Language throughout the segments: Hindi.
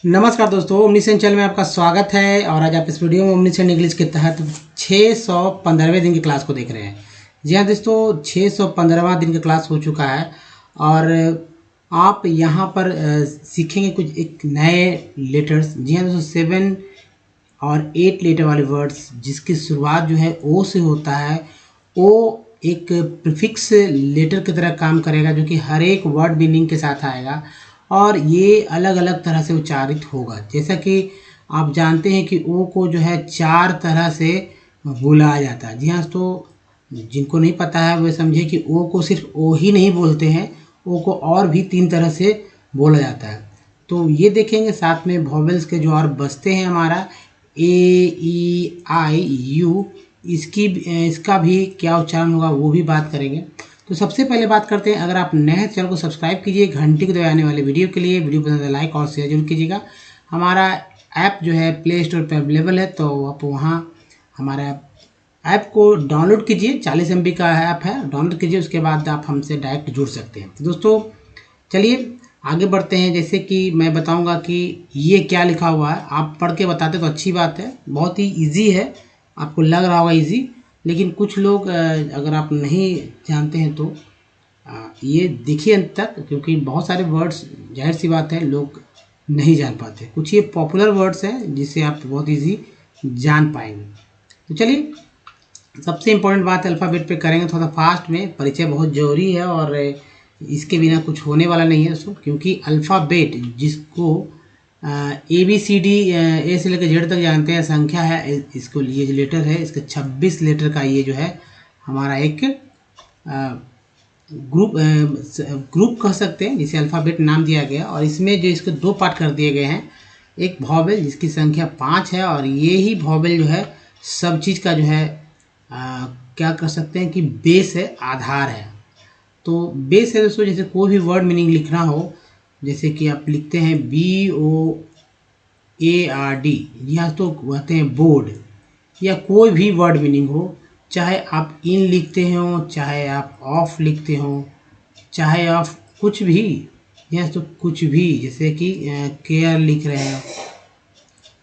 नमस्कार दोस्तों, ओमनीसेंट चैनल में आपका स्वागत है। और आज आप इस वीडियो में ओमनीसेंट इंग्लिश के तहत 615वें दिन की क्लास को देख रहे हैं। जी हाँ दोस्तों, 615वां दिन का क्लास हो चुका है और आप यहाँ पर सीखेंगे कुछ एक नए लेटर्स। जी हाँ दोस्तों, 7 और 8 लेटर वाले वर्ड्स जिसकी शुरुआत जो है ओ से होता है, वो एक प्रीफिक्स लेटर की तरह काम करेगा जो कि हर एक वर्ड मीनिंग के साथ आएगा और ये अलग अलग तरह से उच्चारित होगा। जैसा कि आप जानते हैं कि ओ को जो है 4 तरह से बुलाया जाता है। जी हाँ, तो जिनको नहीं पता है वे समझे कि ओ को सिर्फ ओ ही नहीं बोलते हैं, ओ को और भी 3 तरह से बोला जाता है। तो ये देखेंगे, साथ में वॉवेल्स के जो और बचते हैं हमारा ए, ई, आई, यू, इसका भी क्या उच्चारण होगा वो भी बात करेंगे। तो सबसे पहले बात करते हैं, अगर आप नए हैं चैनल को सब्सक्राइब कीजिए घंटी को दबाने वाले वीडियो के लिए। वीडियो पसंद है लाइक और शेयर जरूर कीजिएगा। हमारा ऐप जो है प्ले स्टोर पर अवेलेबल है, तो आप वहाँ हमारा ऐप को डाउनलोड कीजिए। 40 MB का ऐप है, डाउनलोड कीजिए, उसके बाद आप हमसे डायरेक्ट जुड़ सकते हैं। तो दोस्तों चलिए आगे बढ़ते हैं। जैसे कि मैं बताऊंगा कि ये क्या लिखा हुआ है, आप पढ़ के बताते तो अच्छी बात है। बहुत ही इजी है, आपको लग रहा होगा इजी, लेकिन कुछ लोग अगर आप नहीं जानते हैं तो ये देखिए अंत तक, क्योंकि बहुत सारे वर्ड्स जाहिर सी बात है लोग नहीं जान पाते। कुछ ये पॉपुलर वर्ड्स हैं जिसे आप बहुत इजी जान पाएंगे। तो चलिए सबसे इम्पोर्टेंट बात अल्फ़ाबेट पे करेंगे थोड़ा फास्ट में। परिचय बहुत ज़रूरी है और इसके बिना कुछ होने वाला नहीं है दोस्तों, क्योंकि अल्फ़ाबेट जिसको ABCD ए से लेकर जेड तक जानते हैं, संख्या है, इसको ये जो लेटर है इसका 26 लेटर का ये जो है हमारा एक ग्रुप कह सकते हैं, जिसे अल्फ़ाबेट नाम दिया गया। और इसमें जो इसके 2 पार्ट कर दिए गए हैं, एक वॉवेल जिसकी संख्या 5 है, और ये ही वॉवेल जो है सब चीज़ का जो है क्या कर सकते हैं कि बेस है, आधार है। तो बेस है दोस्तों, जैसे कोई भी वर्ड मीनिंग लिखना हो, जैसे कि आप लिखते हैं BOARD, यहाँ तो कहते हैं बोर्ड, या कोई भी वर्ड मीनिंग हो, चाहे आप इन लिखते हो, चाहे आप ऑफ लिखते हो, चाहे आप कुछ भी, या तो कुछ भी, जैसे कि केयर लिख रहे हो,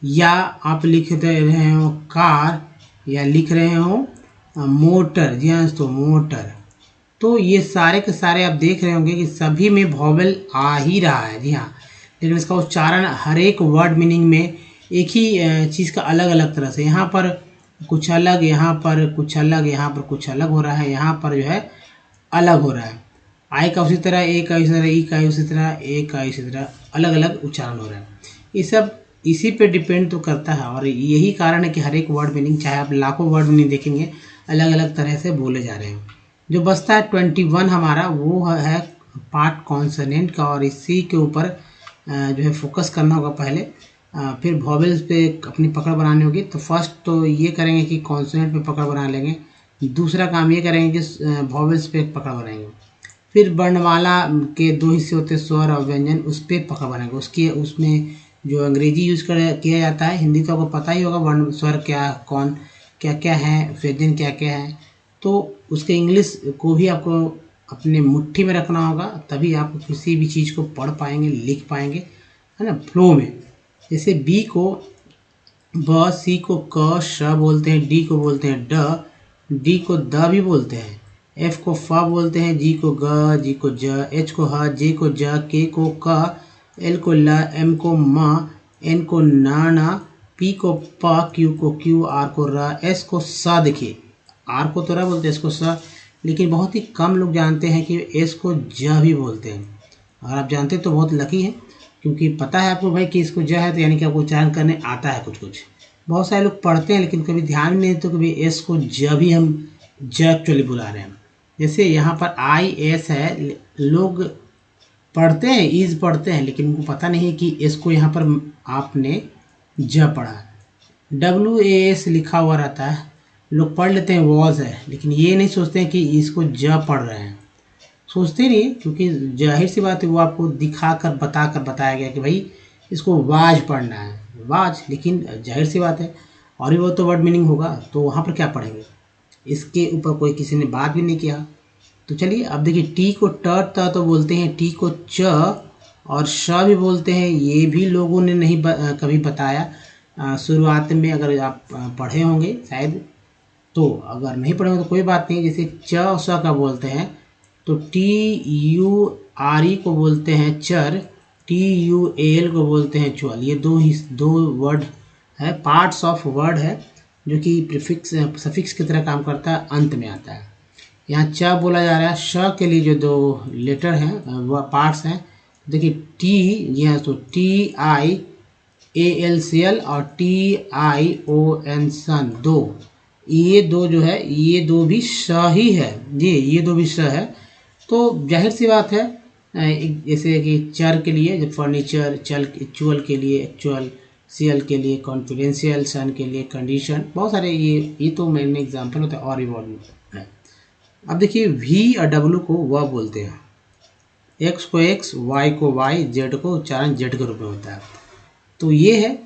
या आप लिख रहे हो कार, या लिख रहे हो मोटर। जी हाँ दोस्तों, मोटर। तो ये सारे के सारे आप देख रहे होंगे कि सभी में वॉवेल आ ही रहा है। जी हाँ, लेकिन इसका उच्चारण हर एक वर्ड मीनिंग में एक ही चीज़ का अलग अलग तरह से, यहाँ पर कुछ अलग, यहाँ पर कुछ अलग, यहाँ पर कुछ अलग हो रहा है, यहाँ पर जो है अलग हो रहा है। आई का उसी तरह, ए का उसी तरह, ई का उसी तरह, ए का इसी तरह, अलग अलग उच्चारण हो रहा है। ये सब इसी पे डिपेंड तो करता है, और यही कारण है कि हर एक वर्ड मीनिंग, चाहे आप लाखों वर्ड मीनिंग देखेंगे, अलग अलग तरह से बोले जा रहे हैं। जो बचता है 21 हमारा, वो है पार्ट कॉन्सोनेंट का, और इसी के ऊपर जो है फोकस करना होगा पहले, फिर वॉवेल्स पे अपनी पकड़ बनानी होगी। तो फर्स्ट तो ये करेंगे कि कॉन्सोनेंट पे पकड़ बना लेंगे, दूसरा काम ये करेंगे कि वॉवेल्स पे पकड़ बनाएंगे, फिर वर्णमाला के 2 हिस्से होते हैं, स्वर और व्यंजन, उस पर पकड़ बनाएंगे। उसमें जो अंग्रेजी यूज किया जाता है, हिंदी तो आपको पता ही होगा, वर्ण स्वर क्या कौन क्या क्या है, व्यंजन क्या क्या है, तो उसके इंग्लिश को भी आपको अपने मुट्ठी में रखना होगा, तभी आप किसी भी चीज़ को पढ़ पाएंगे, लिख पाएंगे, है ना, फ्लो में। जैसे बी को ब, सी को क, श बोलते हैं, डी को बोलते हैं ड, डी को द भी बोलते हैं, एफ को फ बोलते हैं, जी को ग, जी को ज, एच को ह, जे को ज, के को क, एल को ल, एम को म, एन को न, पी को प, क्यू को क्यू, आर को र, एस को स। देखिए आर को तो र बोलते हैं, एस को स, लेकिन बहुत ही कम लोग जानते हैं कि एस को ज भी बोलते हैं। और आप जानते तो बहुत लकी हैं, क्योंकि पता है आपको भाई कि इसको ज है, तो यानी कि आपको उच्चारण करने आता है कुछ कुछ। बहुत सारे लोग पढ़ते हैं लेकिन कभी ध्यान नहीं देते, कभी एस को ज भी हम ज एक्चुअली बुला रहे हैं। जैसे यहाँ पर IS है, लोग पढ़ते हैं, ईज पढ़ते हैं, लेकिन उनको पता नहीं है कि एस को यहाँ पर आपने ज पढ़ा। WAS लिखा हुआ रहता है, लोग पढ़ लेते हैं वॉज है, लेकिन ये नहीं सोचते हैं कि इसको ज पढ़ रहे हैं, सोचते नहीं, क्योंकि जाहिर सी बात है वो आपको दिखाकर बताया गया कि भाई इसको वाज पढ़ना है, वाज। लेकिन जाहिर सी बात है और भी बहुत तो वर्ड मीनिंग होगा, तो वहाँ पर क्या पढ़ेंगे, इसके ऊपर कोई किसी ने बात भी नहीं किया। तो चलिए अब देखिए, टी को ट त तो बोलते हैं, टी को च और श भी बोलते हैं, ये भी लोगों ने नहीं कभी बताया। शुरुआत में अगर आप पढ़े होंगे शायद, तो अगर नहीं पढ़े होंगे तो कोई बात नहीं। जैसे च और स का बोलते हैं तो TURE को बोलते हैं चर, TUAL को बोलते हैं च्वल। ये दो वर्ड है, पार्ट्स ऑफ वर्ड है, जो कि प्रीफिक्स सफिक्स की तरह काम करता है, अंत में आता है। यहाँ च बोला जा रहा है, श के लिए जो दो लेटर हैं वह पार्ट्स हैं। देखिए टी, यहाँ तो TIALCL और TION सन, दो, ये दो जो है, ये दो भी श ही है, ये दो भी श है। तो जाहिर सी बात है, जैसे कि चर के लिए जब फर्नीचर, चल एक्चुअल के लिए एक्चुअल, सीएल के लिए कॉन्फिडेंशियल, सन के लिए कंडीशन, बहुत सारे ये तो मैंने एग्जाम्पल होता है और भी बहुत है। अब देखिए V और W को वह बोलते हैं, X को X, Y को Y, Z को उच्चारण Z के रूप में होता है। तो ये है।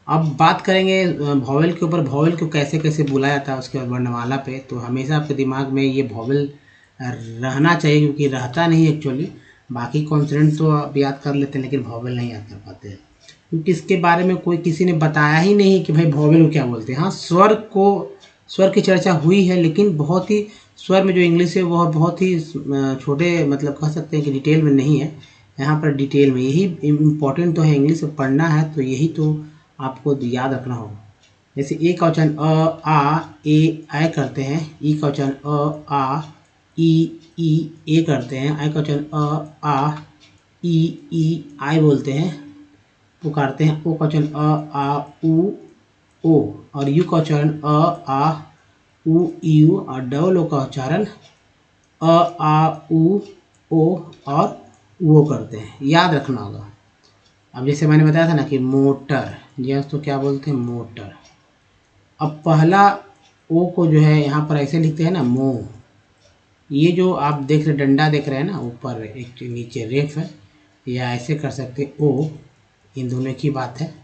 अब बात करेंगे वॉवेल के ऊपर, वॉवेल को कैसे कैसे बुलाया जाता है उसके बाद वर्णमाला पे। तो हमेशा आपके दिमाग में ये वॉवेल रहना चाहिए, क्योंकि रहता नहीं एक्चुअली। बाकी कॉन्सोनेंट तो आप याद कर लेते हैं, लेकिन वॉवेल नहीं याद कर पाते हैं, क्योंकि इसके बारे में किसी ने बताया ही नहीं कि भाई वॉवेल को क्या बोलते हैं। हाँ, स्वर की चर्चा हुई है, लेकिन बहुत ही स्वर में जो इंग्लिश है वह बहुत ही छोटे, मतलब कह सकते हैं कि डिटेल में नहीं है। यहाँ पर डिटेल में यही इम्पोर्टेंट तो है, इंग्लिश पढ़ना है तो यही तो आपको याद रखना होगा। जैसे ए का उच्चारण अ आ ए आय करते हैं, ई का उच्चारण अ आ ई ए करते हैं, आई का उच्चारण अ आ ई आई बोलते हैं, पुकारते हैं। ओ का उच्चारण अ आ उ ओ, और यू का उच्चारण अ आ उ यू, और डबल ओ का उच्चारण अ आ उ ओ और वो करते हैं, याद रखना होगा। अब जैसे मैंने बताया था ना कि मोटर, जी तो क्या बोलते हैं, मोटर। अब पहला ओ को जो है यहाँ पर ऐसे लिखते हैं ना, मो। ये जो आप देख रहे डंडा देख रहे हैं ना, ऊपर एक नीचे रेफ है, या ऐसे कर सकते ओ, इन दोनों की बात है।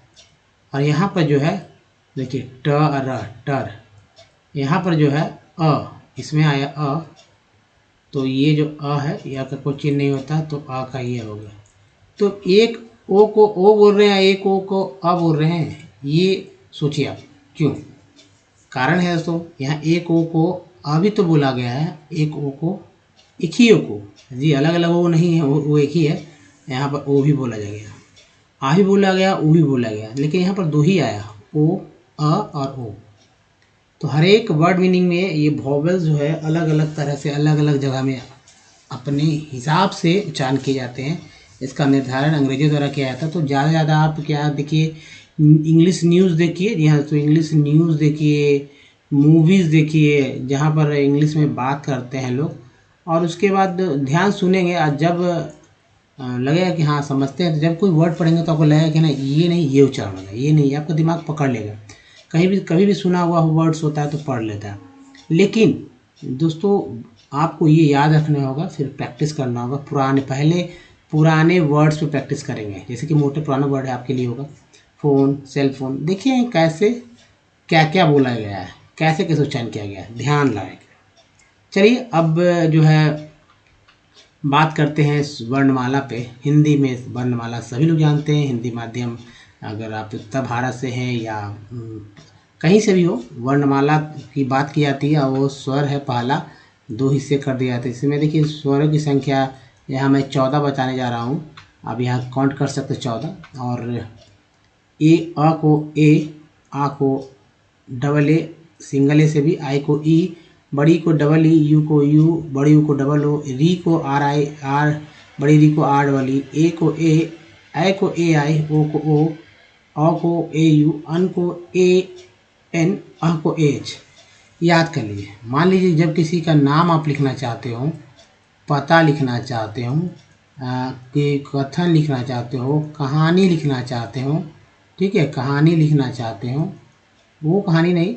और यहाँ पर जो है देखिए टर, यहाँ पर जो है अ, इसमें आया अ, तो ये जो अ है, यह का कोई चिन्ह नहीं होता, तो अ का ये हो गया। तो एक ओ को ओ बोल रहे हैं, एक ओ को अ बोल रहे हैं, ये सोचिए आप क्यों। कारण है दोस्तों, यहाँ एक ओ को अ भी तो बोला गया है, एक ओ को, एक ही ओ को जी, अलग अलग ओ नहीं है, वो एक ही है। यहाँ पर ओ भी बोला जाएगा, आ भी बोला गया, ओ भी बोला गया, लेकिन यहाँ पर दो ही आया, ओ, अ और ओ। तो हर एक वर्ड मीनिंग में ये वॉवेल्स जो है अलग अलग तरह से अलग अलग जगह में अपने हिसाब से उच्चारण किए जाते हैं। इसका निर्धारण अंग्रेजों द्वारा किया जाता है। तो ज़्यादा से ज़्यादा आप क्या देखिए, इंग्लिश न्यूज़ देखिए, जी हाँ, तो इंग्लिश न्यूज़ देखिए, मूवीज़ देखिए, जहाँ पर इंग्लिश में बात करते हैं लोग, और उसके बाद ध्यान सुनेंगे। आज जब लगेगा कि हाँ समझते हैं, तो जब कोई वर्ड पढ़ेंगे तो आपको लगेगा कि ना ये नहीं, ये उच्चारण है, ये नहीं, आपका दिमाग पकड़ लेगा। कभी भी सुना हुआ वर्ड्स होता है तो पढ़ लेता है, लेकिन दोस्तों आपको ये याद रखना होगा, फिर प्रैक्टिस करना होगा। पुराने वर्ड्स पे प्रैक्टिस करेंगे, जैसे कि मोटे पुराना वर्ड है आपके लिए होगा फ़ोन, सेल फोन। देखिए कैसे क्या क्या बोला गया है, कैसे कैसे उच्चारण किया गया है, ध्यान लगाएंगे। चलिए अब जो है बात करते हैं वर्णमाला पे। हिंदी में वर्णमाला सभी लोग जानते हैं, हिंदी माध्यम अगर आप उत्तर भारत से हैं या कहीं से भी हो, वर्णमाला की बात की जाती है, और वो स्वर है पहला, दो हिस्से कर दिए जाते हैं। इसमें देखिए स्वरों की संख्या यहाँ मैं 14 बताने जा रहा हूँ। आप यहाँ काउंट कर सकते 14। और ए, अ को ए, आ को डबल ए, सिंगल ए से भी, आई को ई, बड़ी को डबल ई, यू को यू, बड़ी यू को डबल ओ, री को आर आई आर, बड़ी री को आर डबल ई, ए को ए को ए आई, ओ को ओ, अ को ए यू, अन को ए एन, अ को एच। याद कर लीजिए। मान लीजिए जब किसी का नाम आप लिखना चाहते हो, पता लिखना चाहते हो, कि कथन लिखना चाहते हो, कहानी लिखना चाहते हो, ठीक है, कहानी लिखना चाहते हो, वो कहानी नहीं,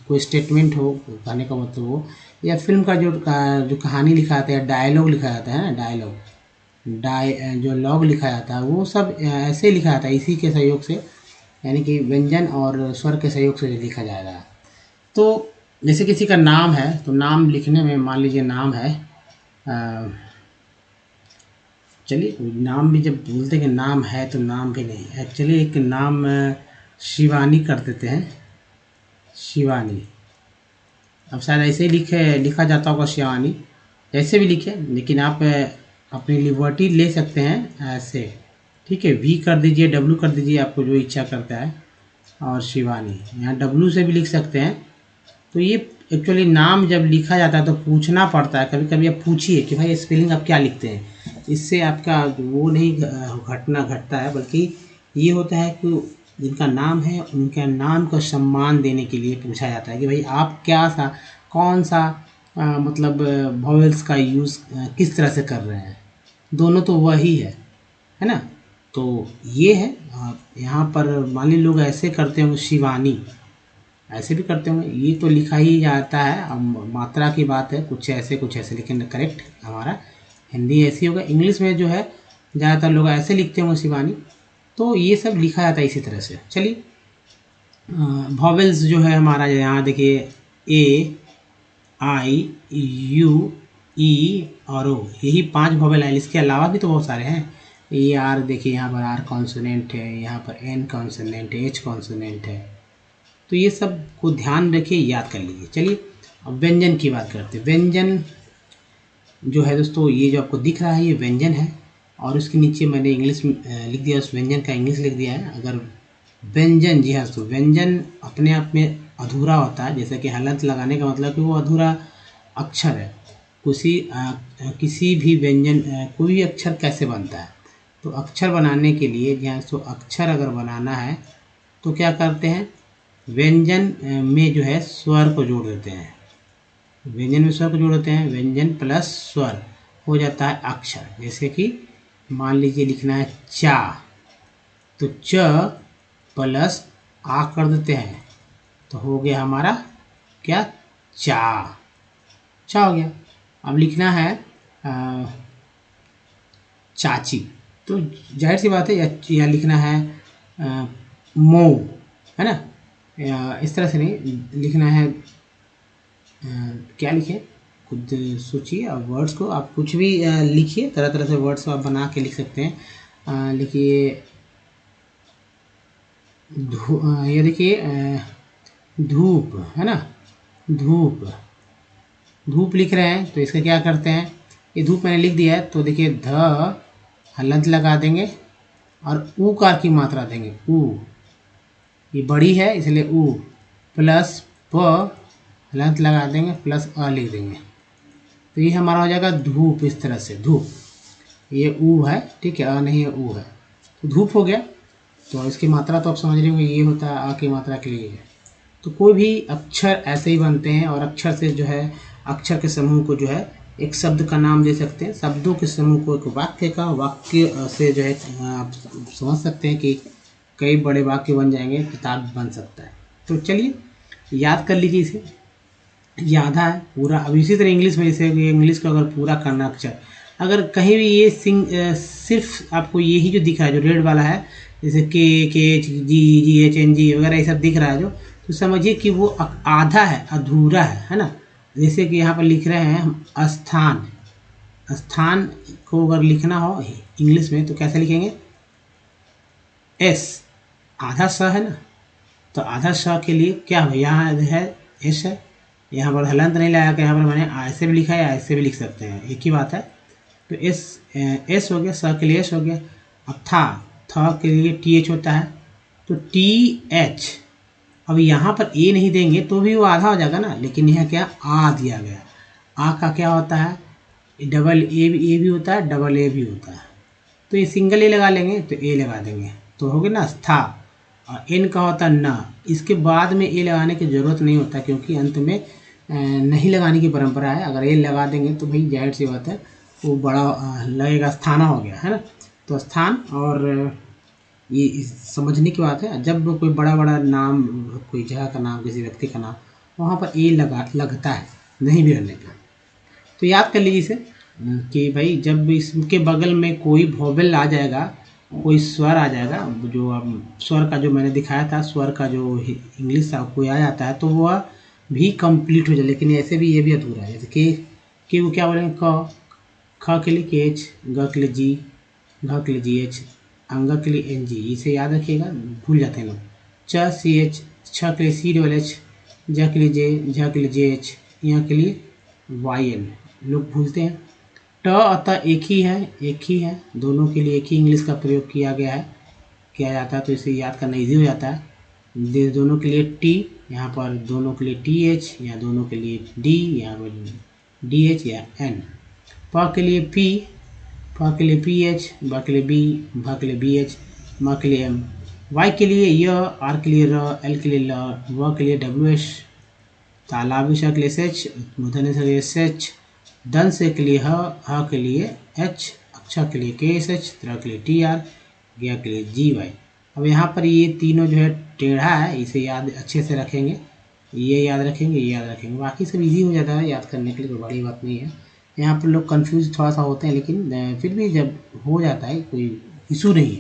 कोई स्टेटमेंट हो, कहने का मतलब हो, या फिल्म का जो कहानी लिखा जाता है, डायलॉग लिखा जाता है ना, जो लॉग लिखा जाता है, वो सब ऐसे लिखा जाता है, इसी के सहयोग से, यानी कि व्यंजन और स्वर के सहयोग से लिखा जाएगा। तो जैसे किसी का नाम है, तो नाम लिखने में मान लीजिए नाम है चलिए नाम भी जब बोलते हैं कि नाम है तो नाम भी नहीं, एक्चुअली एक नाम शिवानी कर देते हैं, शिवानी। अब शायद ऐसे ही लिखा जाता होगा शिवानी, ऐसे भी लिखे, लेकिन आप अपनी लिबर्टी ले सकते हैं ऐसे, ठीक है। वी कर दीजिए, डब्लू कर दीजिए, आपको जो इच्छा करता है, और शिवानी यहाँ डब्लू से भी लिख सकते हैं। तो ये एक्चुअली नाम जब लिखा जाता है तो पूछना पड़ता है, कभी कभी आप पूछिए कि भाई स्पेलिंग आप क्या लिखते हैं, इससे आपका वो नहीं घटता है, बल्कि ये होता है कि जिनका नाम है उनके नाम को सम्मान देने के लिए पूछा जाता है कि भाई आप कौन सा मतलब वॉवेल्स का यूज़ किस तरह से कर रहे हैं, दोनों तो वही है ना। तो ये है, यहाँ पर मान ली लोग ऐसे करते होंगे शिवानी, ऐसे भी करते होंगे, ये तो लिखा ही जाता है। अब मात्रा की बात है, कुछ ऐसे, लेकिन करेक्ट हमारा हिंदी ऐसी होगा। इंग्लिश में जो है ज़्यादातर लोग ऐसे लिखते होंगे शिवानी, तो ये सब लिखा जाता है इसी तरह से। चलिए वॉवेल्स जो है हमारा यहाँ देखिए, ए, आई, यू, ई और ओ, यही 5 वॉवेल है। इसके अलावा भी तो बहुत सारे हैं, ए आर देखिए, यहाँ पर आर कॉन्सोनेंट है, यहाँ पर एन कॉन्सोनेंट है, एच कॉन्सोनेंट है। तो ये सब को ध्यान रखिए, याद कर लीजिए। चलिए अब व्यंजन की बात करते हैं। व्यंजन जो है दोस्तों, ये जो आपको दिख रहा है ये व्यंजन है, और उसके नीचे मैंने इंग्लिश में लिख दिया, उस व्यंजन का इंग्लिश लिख दिया है। अगर व्यंजन, जी हाँ, तो व्यंजन अपने आप में अधूरा होता है, जैसे कि हलंत लगाने का मतलब कि वो अधूरा अक्षर है। किसी भी व्यंजन कोई भी अक्षर कैसे बनता है, तो अक्षर बनाने के लिए, जी हाँ, तो अक्षर अगर बनाना है तो क्या करते हैं, व्यंजन में जो है स्वर को जोड़ देते हैं, व्यंजन में स्वर को जोड़ देते हैं, व्यंजन प्लस स्वर हो जाता है अक्षर। जैसे कि मान लीजिए लिखना है चा, तो च प्लस आ कर देते हैं, तो हो गया हमारा क्या, चा हो गया। अब लिखना है चाची, तो जाहिर सी बात है या लिखना है मो, है ना, इस तरह से नहीं लिखना है। क्या लिखें, खुद सोचिए। और वर्ड्स को आप कुछ भी लिखिए, तरह तरह से वर्ड्स को आप बना के लिख सकते हैं। लिखिए ये देखिए धूप, है ना, धूप लिख रहे हैं, तो इसका क्या करते हैं, ये धूप मैंने लिख दिया है, तो देखिए ध हलंत लगा देंगे और ऊ कार की मात्रा देंगे, ऊ, ये बड़ी है इसलिए ऊ, प्लस प हलंत लगा देंगे, प्लस अ लिख देंगे, तो ये हमारा हो जाएगा धूप। इस तरह से धूप, ये ऊ है, ठीक है, अ नहीं है, ऊ है, तो धूप हो गया। तो इसकी मात्रा तो आप समझ रहे होंगे, ये होता है अ की मात्रा के लिए। तो कोई भी अक्षर ऐसे ही बनते हैं, और अक्षर से जो है, अक्षर के समूह को जो है एक शब्द का नाम दे सकते हैं, शब्दों के समूह को एक वाक्य से जो है आप समझ सकते हैं कि कई बड़े वाक्य बन जाएंगे, किताब बन सकता है। तो चलिए याद कर लीजिए इसे, ये आधा है पूरा। अब इसी तरह इंग्लिश में, जैसे इंग्लिश को अगर पूरा करना अक्षर, अगर कहीं भी ये सिर्फ आपको यही जो दिख रहा है, जो रेड वाला है, जैसे के H G H N G वगैरह ये सब दिख रहा है जो, तो समझिए कि वो आधा है, अधूरा है ना। जैसे कि यहाँ पर लिख रहे हैं हम स्थान को अगर लिखना हो इंग्लिश में तो कैसे लिखेंगे, एस, आधा स है ना, तो आधा स के लिए क्या हो, यहाँ है एस है, यहाँ पर हलंत नहीं लगा के यहाँ पर मैंने ऐसे भी लिखा है, ऐसे भी लिख सकते हैं, एक ही बात है। तो एस हो गया, स के लिए एस हो गया। अब थ के लिए टी एच होता है, तो टी एच। अब यहाँ पर ए नहीं देंगे तो भी वो आधा हो जाएगा ना, लेकिन यहाँ क्या आ दिया गया। आ का क्या होता है, डबल ए भी होता है, डबल ए भी होता है, तो ये सिंगल ए लगा लेंगे, तो ए लगा देंगे, तो हो गया ना स्था। और एन का होता है न, इसके बाद में ए लगाने की ज़रूरत नहीं होता, क्योंकि अंत में नहीं लगाने की परंपरा है। अगर ए लगा देंगे तो भाई जाहिर सी बात है वो बड़ा लगेगा, स्थाना हो गया, है ना। तो स्थान, और ये समझने की बात है, जब कोई बड़ा नाम, कोई जगह का नाम, किसी व्यक्ति का नाम, वहाँ पर ए लगता है, नहीं भी रहने का। तो याद कर लीजिए इसे कि भाई जब इसके बगल में कोई वोवेल आ जाएगा, कोई स्वर आ जाएगा, जो स्वर का जो मैंने दिखाया था, स्वर का जो इंग्लिश था कोई आ जाता है, तो वह भी कंप्लीट हो जाए। लेकिन ऐसे भी ये भी अधूरा है। जैसे कि वो क्या बोलेंगे, क, ख के लिए के एच, ग के लिए जी, घ के लिए जी एच, अंग के लिए एन जी, इसे याद रखिएगा, भूल जाते हैं लोग। च सी एच, छ के लिए सी डबल एच, ज के लिए जे, झ के लिए जे एच, यहाँ के लिए वाई एन, लोग भूलते हैं। ट अतः एक ही है, दोनों के लिए एक ही इंग्लिश का प्रयोग किया जाता है, तो इसे याद करना इजी हो जाता है। दोनों के लिए टी, यहाँ पर दोनों के लिए टी एच, या दोनों के लिए डी, यहाँ पर डी एच या एन। प के लिए पी, फ के लिए पी एच, ब के लिए बी, भ के लिए बी एच, म के लिए एम, वाई के लिए य, आर के लिए र, एल के लिए ल, व के लिए डब्ल्यू एच, तालाबी के लिए एस एच, मूर्धन्य के लिए एस एच, दंश के लिए ह के लिए एच, अक्षर के लिए के एस एच, त्र के लिए टी आर, ज्ञ के लिए जी वाई। अब यहाँ पर ये तीनों जो है टेढ़ा है, इसे याद अच्छे से रखेंगे, ये याद रखेंगे, बाकी सब इजी हो जाता है याद करने के लिए, कोई बड़ी बात नहीं है। यहाँ पर लोग कंफ्यूज थोड़ा सा होते हैं, लेकिन फिर भी जब हो जाता है कोई इशू नहीं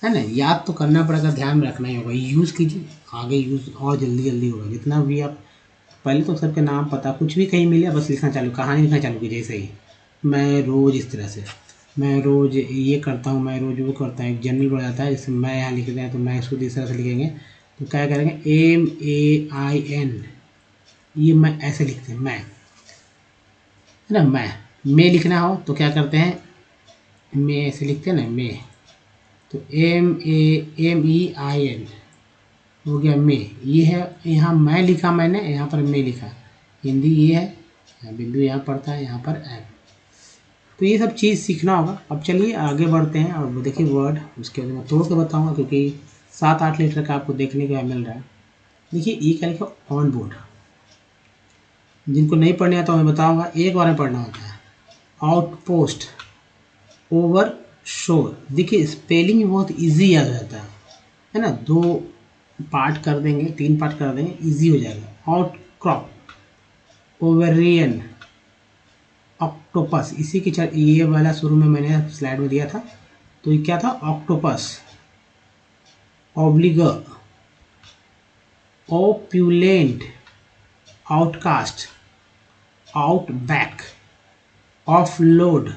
है ना। याद तो करना पड़ेगा, ध्यान में रखना ही होगा, यूज़ कीजिए, आगे यूज़ और जल्दी होगा। जितना भी आप पहले तो सबके नाम पता, कुछ भी कहीं मिले बस लिखना चालू, कहानी लिखना चालू कीजिए। जैसे ही मैं रोज़, इस तरह से मैं रोज़ ये करता हूँ, मैं रोज़ वो करता हूँ, एक जनरल हो जाता है। जैसे मैं यहाँ लिखते हैं तो मैं इसको इस तरह से लिखेंगे, तो क्या करेंगे, MAIN, ये मैं ऐसे लिखते हैं, मैं, है ना। मैं लिखना हो तो क्या करते हैं, मैं ऐसे लिखते हैं ना, मैं, तो MEIN हो गया मैं। ये है, यहाँ मैं लिखा मैंने, यहाँ पर मैं लिखा, हिंदी ये है, यहाँ बिंदु यहाँ पड़ता है, यहाँ पर एम। तो ये सब चीज़ सीखना होगा। अब चलिए आगे बढ़ते हैं और देखिए वर्ड, उसके बाद मैं तोड़ के बताऊँगा, क्योंकि 7-8 लीटर का आपको देखने को मिल रहा है। देखिए ये क्या लिखा, ऑन बोर्ड, जिनको नहीं पढ़ने आता मैं बताऊँगा, एक बार में पढ़ना होता है। आउटपोस्ट, ओवर शोर, देखिए स्पेलिंग बहुत ईजी आ जाता है ना। 2 पार्ट कर देंगे, 3 पार्ट कर देंगे, इजी हो जाएगा। आउटक्रॉप, ओवेरियन, ऑक्टोपस, इसी की ये वाला शुरू में मैंने स्लाइड में दिया था, तो ये क्या था, octopus. Oblige, opulent, outcast, outback, offload,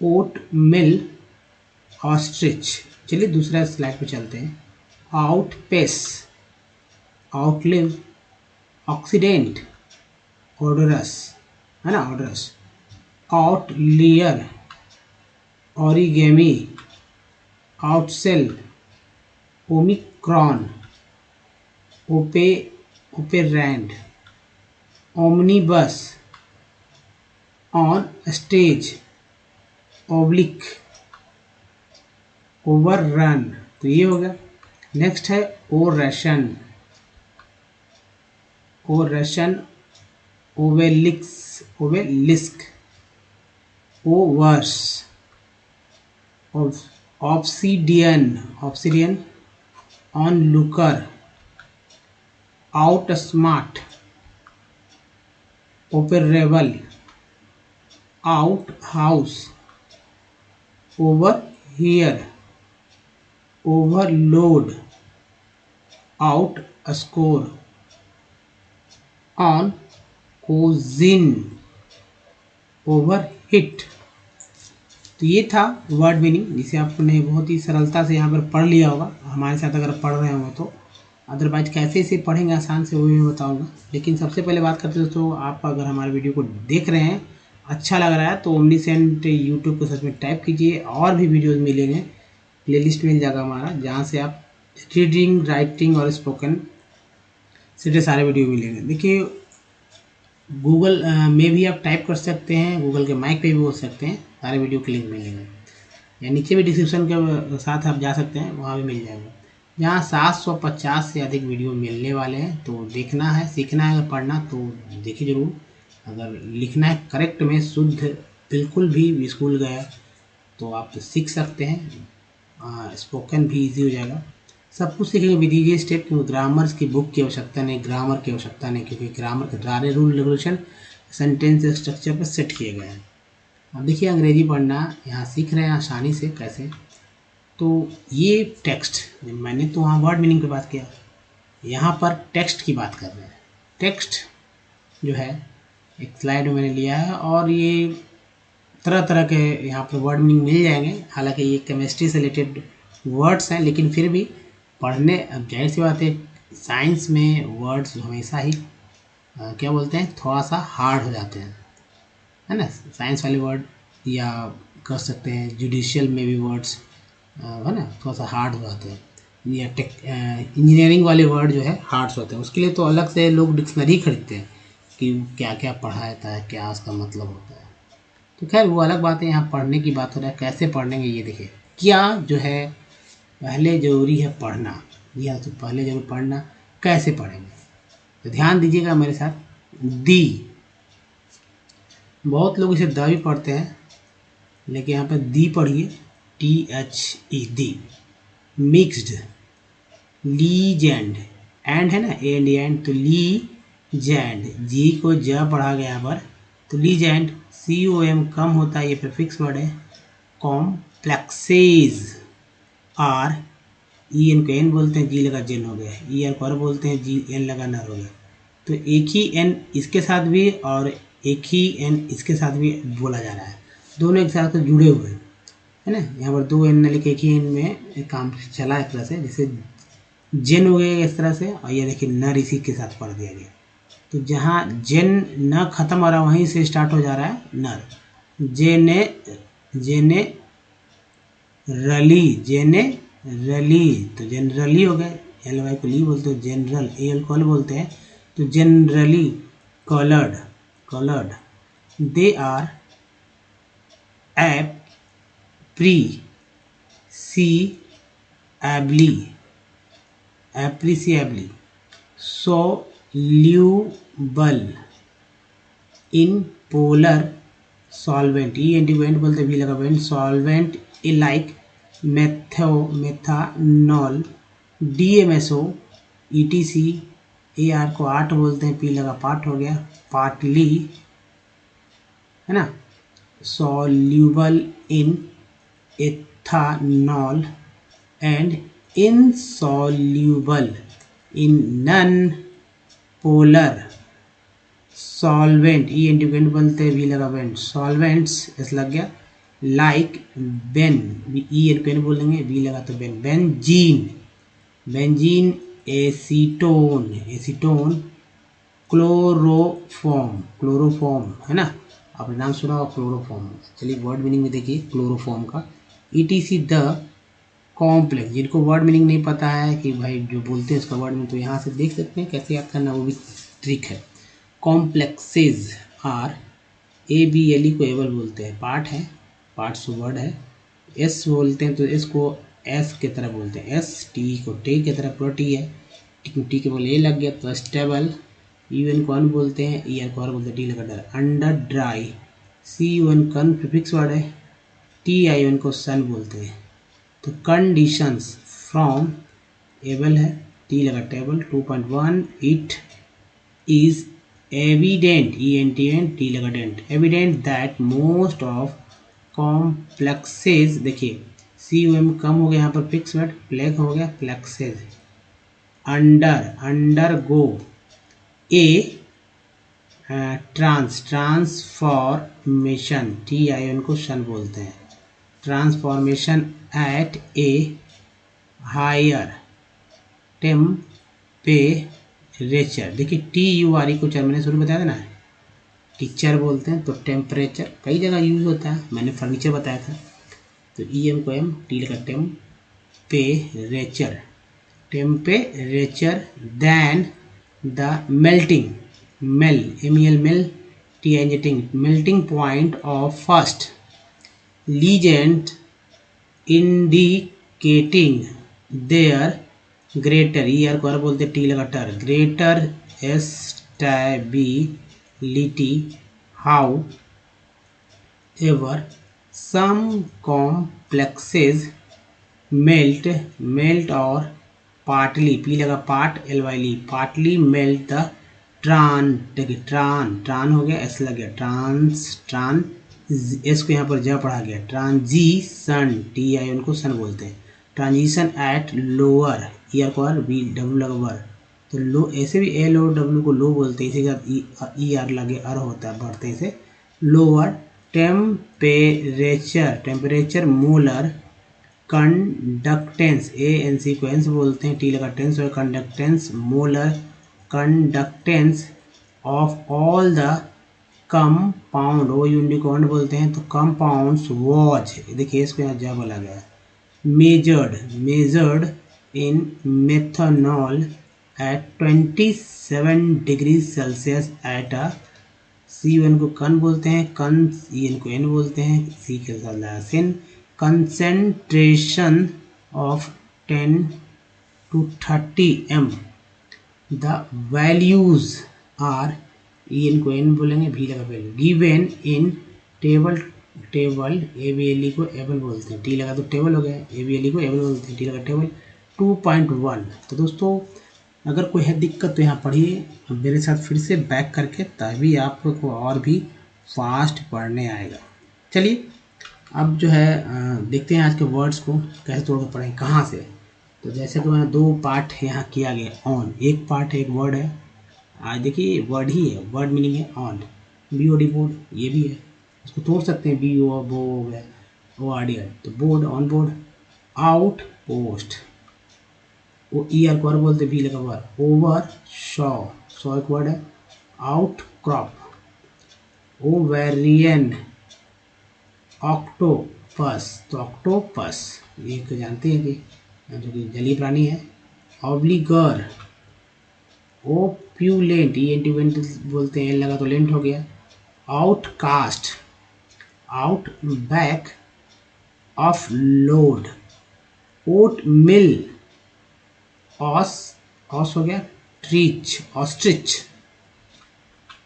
oatmeal, ostrich. चलिए दूसरा स्लाइड पे चलते हैं। आउटपेस, आउटलिव, ऑक्सीडेंट, ऑर्डरस, है ना, orders, outlier, origami, outsell, omicron, operand, omnibus, on stage, oblique, overrun, तो ये हो गया। नेक्स्ट है oration, obelisk, overs, obsidian, onlooker, outsmart, operable, outhouse, overhear, overload, outscore, oncogene, overheat. तो ये था वर्ड मीनिंग, जिसे आपने बहुत ही सरलता से यहाँ पर पढ़ लिया होगा, हमारे साथ अगर पढ़ रहे होंगे तो। अदरवाइज कैसे इसे पढ़ेंगे आसान से, वो भी मैं बताऊँगा। लेकिन सबसे पहले बात करते हैं दोस्तों, आप अगर हमारे वीडियो को देख रहे हैं, अच्छा लग रहा है, तो ओमनीसेंट यूट्यूब को सर्च में टाइप कीजिए, और भी वीडियोज़ मिलेंगे, प्लेलिस्ट मिल जाएगा हमारा, जहाँ से आप रीडिंग, राइटिंग और स्पोकन से सारे वीडियो मिलेंगे। देखिए गूगल में भी आप टाइप कर सकते हैं, गूगल के माइक पे भी बोल सकते हैं, सारे वीडियो के लिंक मिलेंगे, या नीचे भी डिस्क्रिप्शन के साथ आप जा सकते हैं, वहाँ भी मिल जाएगा। यहाँ 750 से अधिक वीडियो मिलने वाले हैं, तो देखना है, सीखना है, अगर पढ़ना तो देखिए ज़रूर। अगर लिखना है करेक्ट में, शुद्ध, बिल्कुल भी स्कूल गया तो आप सीख सकते हैं। स्पोकन भी इजी हो जाएगा, सब कुछ सीखेंगे विद ईजी स्टेप, क्योंकि ग्रामर्स की बुक की आवश्यकता नहीं, ग्रामर की आवश्यकता नहीं, क्योंकि ग्रामर के सारे रूल रेगुलेशन सेंटेंस स्ट्रक्चर पर सेट किए गए हैं। अब देखिए अंग्रेजी पढ़ना यहाँ सीख रहे हैं आसानी से, कैसे, तो ये टेक्स्ट, मैंने तो वहाँ वर्ड मीनिंग पे बात किया, यहाँ पर टेक्स्ट की बात कर रहे हैं। टेक्स्ट जो है एक स्लाइड में मैंने लिया है, और ये तरह तरह के यहाँ पर वर्ड मीनिंग मिल जाएंगे। हालांकि ये केमिस्ट्री से रिलेटेड वर्ड्स हैं, लेकिन फिर भी पढ़ने, अब जाहिर सी बात है साइंस में वर्ड्स हमेशा ही क्या बोलते हैं, थोड़ा सा हार्ड हो जाते हैं, है ना। साइंस वाले वर्ड या कर सकते हैं जुडिशियल में भी वर्ड्स है ना, थोड़ा सा हार्ड हो जाते हैं, या इंजीनियरिंग वाले वर्ड जो है हार्ड्स होते हैं। उसके लिए तो अलग से लोग डिक्शनरी खरीदते हैं कि क्या क्या पढ़ा जाता है, क्या उसका मतलब होता है। तो खैर वो अलग बात है, यहाँ पढ़ने की बात हो रहा है। कैसे पढ़ेंगे ये देखिए, क्या जो है पहले ज़रूरी है पढ़ना, या तो पहले जरूर पढ़ना। कैसे पढ़ेंगे तो ध्यान दीजिएगा मेरे साथ। दी, बहुत लोग इसे द भी पढ़ते हैं, लेकिन यहाँ पर दी पढ़िए, THE the. Mixed, legend, and है ना, एंड तो लीजेंड, जी को ज पढ़ा गया यहाँ पर, तो लीजेंड। COM कम होता है, ये प्रीफिक्स वर्ड है। कॉम्प्लेक्सेज, R, EN को एन बोलते हैं, जी लगा जेन हो गया, ER को R बोलते हैं, जी एन लगा नर हो गया। तो एक ही एन इसके साथ भी और एक ही एन इसके साथ भी बोला जा रहा है, दोनों एक साथ जुड़े हुए हैं, है ना। यहाँ पर 2 एन लेके एक ही एन में काम चला एक तरह से, जैसे जेन हो गया इस तरह से, और ये देखिए नर इसी के साथ पढ़ दिया गया। तो जहाँ जेन न खत्म हो रहा वहीं से स्टार्ट हो जा रहा है नर। जेने जेने रली, जेने रली, तो जनरली हो गए, LY को ली बोलते हैं, जनरल AL को बोलते हैं, तो generally. Coloured, coloured. They are appreciably soluble in polar solvent, ENT बोलते भी लगा vent, solvent like methanol, DMSO, ETC, AR को आठ बोलते हैं, P लगा पार्ट हो गया, पार्टली, है ना। Soluble in ethanol and insoluble in non-polar solvent, ENT बोलते हैं, भी लगा वेंट, सॉल्वेंट्स ऐसा लग गया, लाइक बेन, EN बोलेंगे, भी लगा तो Ben, benzene, benzene, acetone, acetone, chloroform, chloroform, है ना, आपने नाम सुना होगा क्लोरोफॉर्म। चलिए वर्ड मीनिंग में देखिए क्लोरोफॉर्म का, ETC द कॉम्प्लेक्स। जिनको वर्ड मीनिंग नहीं पता है कि भाई जो बोलते हैं उसका वर्ड मीनिंग, तो यहाँ से देख सकते हैं कैसे याद करना, वो भी ट्रिक है। कॉम्प्लेक्सेज आर, ABLE को एबल बोलते हैं, पार्ट है, पार्ट्स वर्ड है। S बोलते हैं तो S को S की तरह बोलते हैं, S, T को टी की तरह, पूरा टी है, टी के बोले ए लग गया तो स्टेबल। UN को अन बोलते हैं, ER को आर बोलते हैं, डी लगा der, under dry. CUN con prefix word है, TIN को सन बोलते हैं। तो कंडीशंस फ्रॉम एबल है, टी लगा table, 2.1 it is evident, ENT T लगा dent, evident that most of complexes, देखिए CUM कम हो गया यहाँ पर, फिक्स वर्ड, प्लेग हो गया, प्लेक्सेज। Under, undergo a transformation, TIN को शन बोलते हैं, transformation at a higher temperature. देखिए TURE को चर मैंने शुरू बताया था ना, टीचर बोलते हैं, तो टेम्परेचर कई जगह यूज होता है, मैंने फर्नीचर बताया था। तो EM को M, टी लगा temperature, temperature then the melting, MEL melting point of first legend indicating their greater, ER को बोलते टी लगा टर, greater stability, however some complexes melt or partly, P लगा part, LY partly melt the देखिए ट्रान हो गया, S लग गया, ट्रान S को यहाँ पर जा पढ़ा गया, ट्रांजिशन, TIN को सन बोलते हैं, ट्रांजिशन एट लोअर, ER को R, B W लगा वर, तो लो, ऐसे भी LOW को लो बोलते हैं, इसी के साथ ER लगे अर होता है, बढ़ते हैं इसे lower temperature molar conductance, ANC को एन से बोलते हैं, टी लगा टेंस और conductance molar conductance of all the compound, वो यूनिकॉर्न बोलते हैं, तो कंपाउंड्स वॉज, देखिए इसको यहाँ जब बोला गया, measured in methanol at 27 degree Celsius at a, C1 को कन बोलते हैं, कन EN को N बोलते हैं, C के साथ सिन, concentration of 10 to 30 m, the values are, EN को N बोलेंगे, V लगा value, given in table ABLE को एबल बोलते हैं, T लगा तो टेबल हो गया, ABLE को एबल बोलते हैं, T लगा टेबल 2.1। तो दोस्तों अगर कोई है दिक्कत तो यहाँ पढ़िए मेरे साथ फिर से बैक करके, तभी आपको और भी फास्ट पढ़ने आएगा। चलिए अब जो है देखते हैं आज के वर्ड्स को कैसे तोड़ कर पढ़ें, कहाँ से। तो जैसे कि मैंने 2 पार्ट यहाँ किया गया, ऑन एक पार्ट है, एक वर्ड है, आज देखिए वर्ड ही है, वर्ड मीनिंग है ऑन, BOD बोर्ड, ये भी है, इसको तोड़ सकते हैं, BO बो हो गया, ORD, तो board, on board, out post, वो ER को बोलते, भी लगा हुआ, ओवर शॉ एक वर्ड है, आउट क्रॉप, ओवेरियन, ऑक्टोपस, तो ऑक्टोपस ये तो जानते हैं कि जो कि जलीय प्राणी है, ऑब्लिगर, ओप्यूलेंट, ENT बोलते हैं, लगा तो लेंट हो गया, outcast, outback, offload, oatmeal, ऑस हो गया, ऑस्ट्रिच।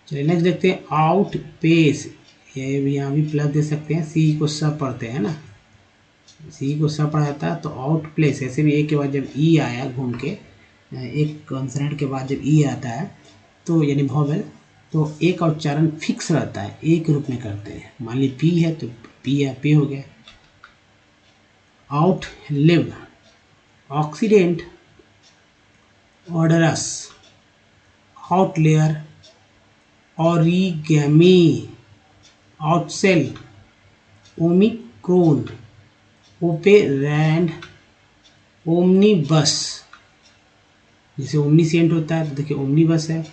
चलिए नेक्स्ट देखते हैं, आउट पेस, ये भी यहाँ भी प्लस दे सकते हैं, C को सब पढ़ते हैं ना, C को सब पढ़ा जाता है, तो आउट प्लेस, ऐसे भी एक के बाद जब E आया घूम के, एक कॉन्सोनेंट के बाद जब E आता है तो यानी वॉवेल, तो एक का उच्चारण फिक्स रहता है, एक रूप में करते हैं, मान ली P है तो P है, पे हो गया, outlive, occident, orders, outlier, origami, outsell, omicron, operand, omnibus, जैसे ओमनीसेंट होता है तो देखिए ओमनीबस है,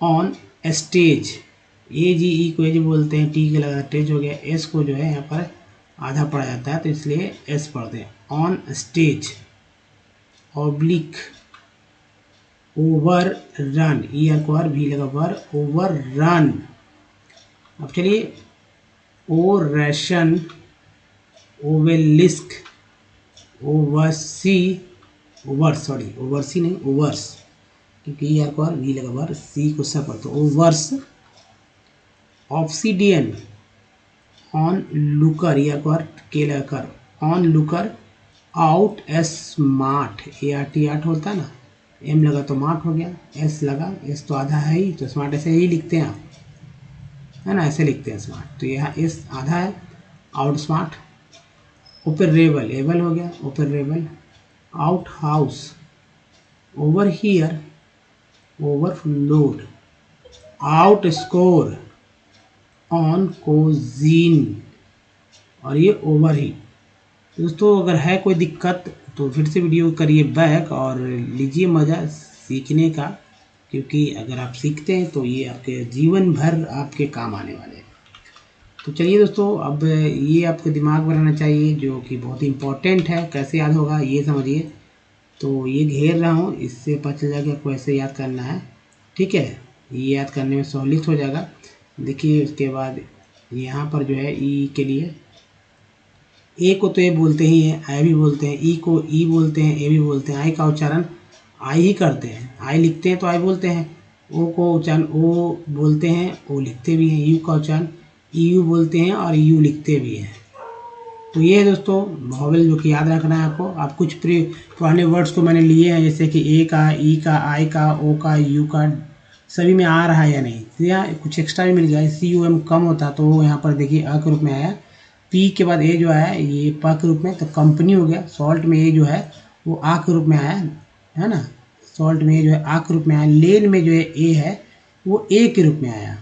ऑन स्टेज, AGE को एज बोलते हैं, T के लगा स्टेज हो गया, S को जो है यहाँ पर आधा पढ़ा जाता है तो इसलिए S पढ़ते हैं, on stage, oblique, over run, ER को R, V लगा वर, ओवर रन। अब चलिए, ओरेशन, ओवेलिस्क, ओवरसी, ओवरसी नहीं, ओवर्स, क्योंकि ER को R, V लगा वर, C को स पढ़ते, overs, obsidian, on looker, ER को R, K लगा कर, on looker, out smart, ART art होता है ना, M लगा तो मार्ट हो गया, S लगा, S तो आधा है ही, तो स्मार्ट ऐसे ही लिखते हैं आप, है ना, ऐसे लिखते हैं स्मार्ट, तो यहाँ S आधा है, आउट स्मार्ट, ओपरेबल, एबल हो गया, operable, outhouse, overhear, overload, outscore, oncogene, और ये ओवर ही। दोस्तों अगर है कोई दिक्कत तो फिर से वीडियो करिए बैक और लीजिए मज़ा सीखने का, क्योंकि अगर आप सीखते हैं तो ये आपके जीवन भर आपके काम आने वाले हैं। तो चलिए दोस्तों, अब ये आपके दिमाग में रहना चाहिए, जो कि बहुत ही इम्पोर्टेंट है, कैसे याद होगा ये समझिए। तो ये घेर रहा हूँ, इससे पता चल जाएगा आपको ऐसे याद करना है, ठीक है, ये याद करने में सहूलियत हो जाएगा। देखिए उसके बाद यहाँ पर जो है ई के लिए, ए को तो ए बोलते ही हैं, आई भी बोलते हैं, ई को ई बोलते हैं, ए भी बोलते हैं, आई का उच्चारण आई ही करते हैं, आई लिखते हैं तो आई बोलते हैं, ओ को उच्चारण ओ बोलते हैं, ओ लिखते भी हैं, यू का उच्चारण यू बोलते हैं और यू लिखते भी हैं। तो ये है दोस्तों वॉवेल, जो कि याद रखना है आपको। आप कुछ पुराने वर्ड्स को मैंने लिए हैं, जैसे कि ए का, ई का, आई का, ओ का, यू का, सभी में आ रहा है या नहीं, तो यहाँ कुछ एक्स्ट्रा भी मिल गया। CUM कम होता तो यहाँ पर देखिए अ के रूप में आया, पी के बाद ए जो आया ये प के रूप में, तो कंपनी हो गया। सॉल्ट में ए जो है वो आ के रूप में आया है ना, सॉल्ट में ए जो है आ के रूप में आया। लेन में जो है ए है वो ए के रूप में आया,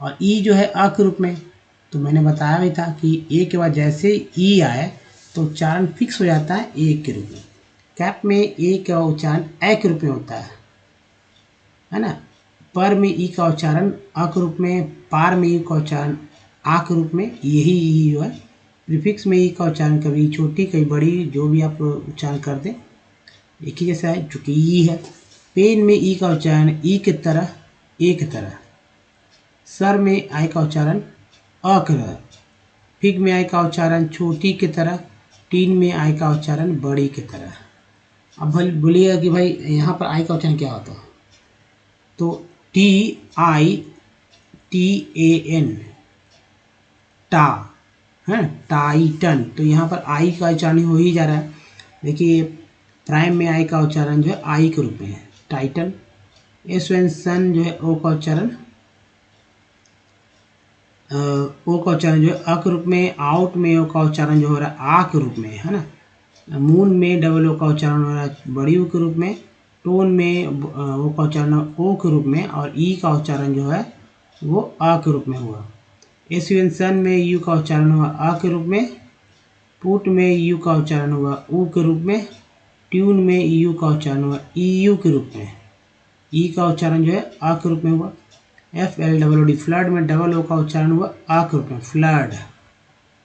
और ई जो है अ के रूप में, तो मैंने बताया भी था कि ए के बाद जैसे ई आए तो उच्चारण फिक्स हो जाता है ए के रूप में। कैप में ए का उच्चारण ए के रूप में होता है ना। पर में ई का उच्चारण अ के रूप में, पार में ई का उच्चारण आ के रूप में। यही ई जो है प्रीफिक्स में ई का उच्चारण कभी छोटी कभी बड़ी, जो भी आप उच्चारण कर दें एक ही जैसा है, चूँकि ई है। पेन में ई का उच्चारण ई की तरह, ए की तरह। सर में आई का उच्चारण अ की तरह। फिग में आई का उच्चारण छोटी की तरह। टीन में आई का उच्चारण बड़ी की तरह। अब बोलिएगा कि भाई यहाँ पर आई का उच्चारण क्या होता है, तो TITAN, टा है, टाइटन। तो यहाँ पर आई का उच्चारण हो ही जा रहा है। देखिए प्राइम में आई का उच्चारण जो है आई के रूप में है, टाइटन। सन जो है ओ का उच्चारण ओ का उच्चारण जो है अ के रूप में। आउट में ओ का उच्चारण जो हो रहा है आ के रूप में, है ना। मून में डबल ओ का उच्चारण हो रहा है बड़ी ओ के रूप में। टोन में ओ का उच्चारण ओ के रूप में, और ई का उच्चारण जो है वो आ के रूप में हुआ। सन में यू का उच्चारण हुआ आ के रूप में। पुट में यू का उच्चारण हुआ ऊ के रूप में। ट्यून में यू का उच्चारण हुआ ई यू के रूप में। ई का उच्चारण जो है आ के रूप में हुआ। FLOOD, फ्लड में डबल ओ का उच्चारण हुआ आ के रूप में, फ्लड।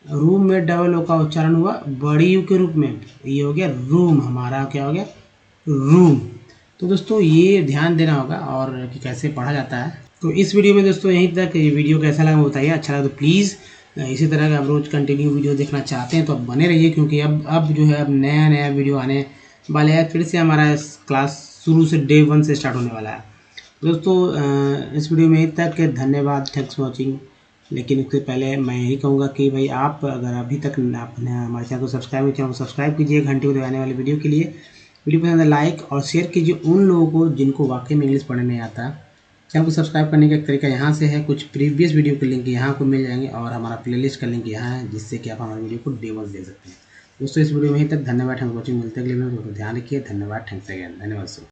रूम में डबल ओ का उच्चारण हुआ बड़ी यू के रूप में, ये हो गया रूम, हमारा क्या हो गया रूम। तो दोस्तों ये ध्यान देना होगा और कि कैसे पढ़ा जाता है। तो इस वीडियो में दोस्तों यहीं तक। ये वीडियो कैसा लगा बताइए, अच्छा लगा तो प्लीज़ इसी तरह का आप रोज़ कंटिन्यू वीडियो देखना चाहते हैं तो आप बने रहिए, क्योंकि अब जो है अब नया वीडियो आने वाले हैं। फिर से हमारा क्लास शुरू से डे 1 से स्टार्ट होने वाला है। दोस्तों इस वीडियो में तक धन्यवाद, थैंक्स फॉर वॉचिंग। लेकिन उससे पहले मैं यही कहूँगा कि भाई आप अगर अभी तक आपने हमारे चैनल को सब्सक्राइब कीजिए घंटे को दबाने वाले वीडियो के लिए। वीडियो पसंद है लाइक और शेयर कीजिए उन लोगों को जिनको वाकई में इंग्लिश पढ़ने नहीं आता। चैनल को सब्सक्राइब करने का एक तरीका यहाँ से है, कुछ प्रीवियस वीडियो के लिंक यहाँ को मिल जाएंगे और हमारा प्लेलिस्ट का लिंक यहाँ है, जिससे कि आप हमारे वीडियो को डेमोस देख सकते हैं। दोस्तों इस वीडियो में यहीं तक, धन्यवाद, थैंक्स फॉर वॉचिंग। मिलते हैं अगले वीडियो में, ध्यान रखिए, धन्यवाद, थैंक्स अगेन, धन्यवाद।